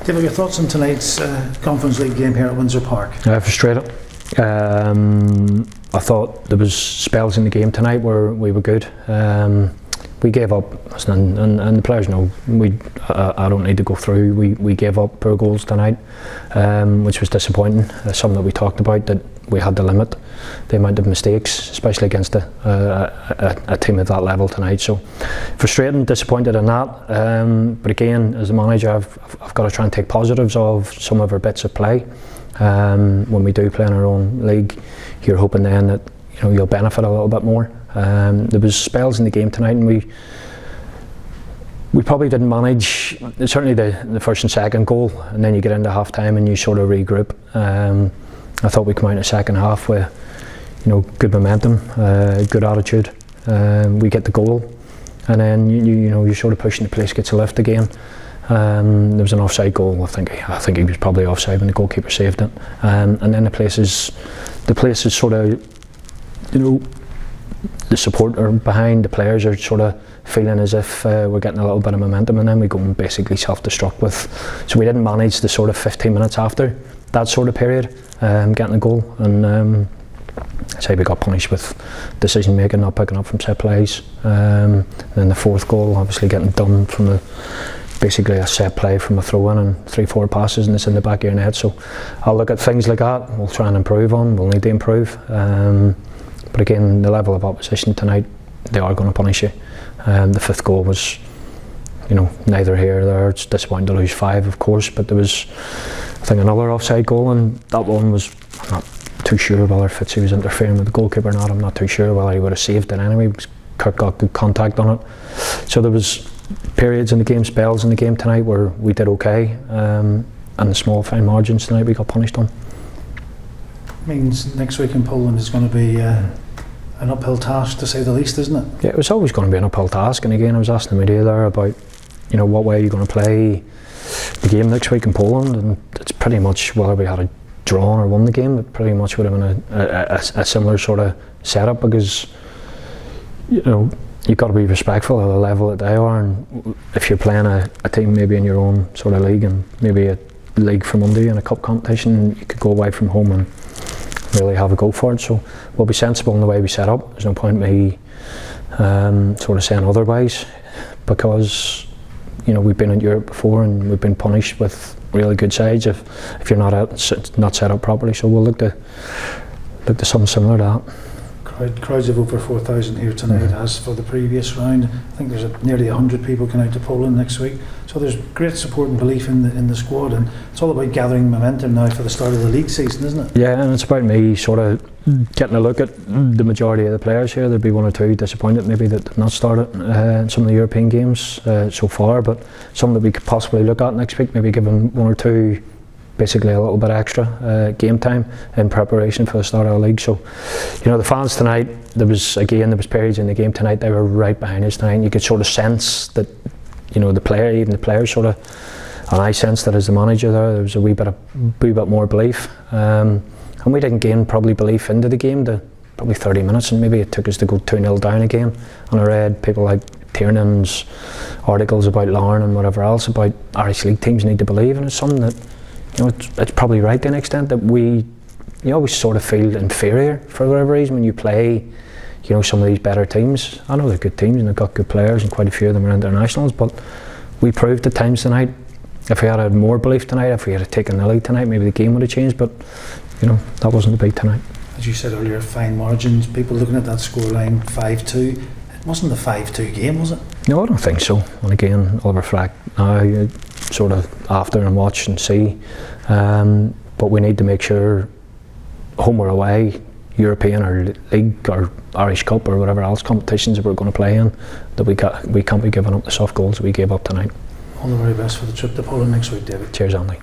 David, your thoughts on tonight's Conference League game here at Windsor Park? Frustrated. I thought there was spells in the game tonight where we were good. We gave up, and the players know, I don't need to go through, we gave up poor goals tonight, which was disappointing. Something that we talked about, that we had to limit the amount of mistakes, especially against a team at that level tonight. So frustrating, disappointed in that, but again, as a manager, I've got to try and take positives of some of our bits of play. When we do play in our own league, you're hoping then that you'll benefit a little bit more. There was spells in the game tonight, and we probably didn't manage, certainly the first and second goal, and then you get into half time and you sort of regroup. I thought we come out in the second half with good momentum, good attitude. We get the goal, and then you're sort of pushing, the place gets a lift again. There was an offside goal. I think he was probably offside when the goalkeeper saved it, and then the place is sort of, the support are behind, the players are sort of feeling as if we're getting a little bit of momentum, and then we go and basically self-destruct so we didn't manage the sort of 15 minutes after that sort of period, getting a goal, and I'd say we got punished with decision making, not picking up from set plays. And then the fourth goal, obviously getting done from basically a set play from a throw-in and 3-4 passes, and it's in the back of your net. So I'll look at things like that, we'll try and improve on, we'll need to improve. But again, the level of opposition tonight, they are going to punish you. The fifth goal was, neither here nor there. It's disappointing to lose 5, of course, but there was, I think, another offside goal, and that one was, I'm not too sure whether Fitzy was interfering with the goalkeeper or not. I'm not too sure whether he would have saved it anyway, because Kirk got good contact on it. So there was periods in the game, spells in the game tonight where we did okay, and the small fine margins tonight we got punished on. Means next week in Poland is going to be an uphill task, to say the least, isn't it? Yeah, it was always going to be an uphill task, and again I was asking the media there about what way are you going to play the game next week in Poland, and it's pretty much whether we had a drawn or won the game, it pretty much would have been a similar sort of setup, because you've got to be respectful of the level that they are, and if you're playing a team maybe in your own sort of league, and maybe a league from under you in a cup competition, you could go away from home and really have a go for it. So we'll be sensible in the way we set up. There's no point me sort of saying otherwise, because we've been in Europe before and we've been punished with really good sides if you're not set up properly. So we'll look to something similar to that. Crowds of over 4,000 here tonight, as for the previous round. I think there's nearly 100 people going out to Poland next week. So there's great support and belief in the squad, and it's all about gathering momentum now for the start of the league season, isn't it? Yeah, and it's about me sort of getting a look at the majority of the players here. There'll be one or two disappointed maybe that have not started in some of the European games so far, but some that we could possibly look at next week, maybe give them one or two basically a little bit extra game time in preparation for the start of the league. So the fans tonight, there was periods in the game tonight, they were right behind us tonight, and you could sort of sense that even the players sort of, and I sensed that as the manager there was a wee bit more belief, and we didn't gain probably belief into the game to probably 30 minutes, and maybe it took us to go 2-0 down again. And I read people like Tiernan's articles about Larne and whatever else about Irish League teams need to believe, and it's something that it's probably right to an extent, that you always sort of feel inferior for whatever reason when you play some of these better teams. I know they're good teams and they've got good players, and quite a few of them are internationals, but we proved at times tonight, if we had more belief tonight, if we had taken the lead tonight, maybe the game would have changed, but that wasn't the beat tonight. As you said earlier, fine margins, people looking at that scoreline 5-2, it wasn't a 5-2 game, was it? No, I don't think so. And again, I'll reflect now, sort of after, and watch and see, but we need to make sure, home or away, European or League or Irish Cup or whatever else competitions that we're going to play in, that we can't be giving up the soft goals we gave up tonight. All the very best for the trip to Poland next week, David. Cheers, Andy.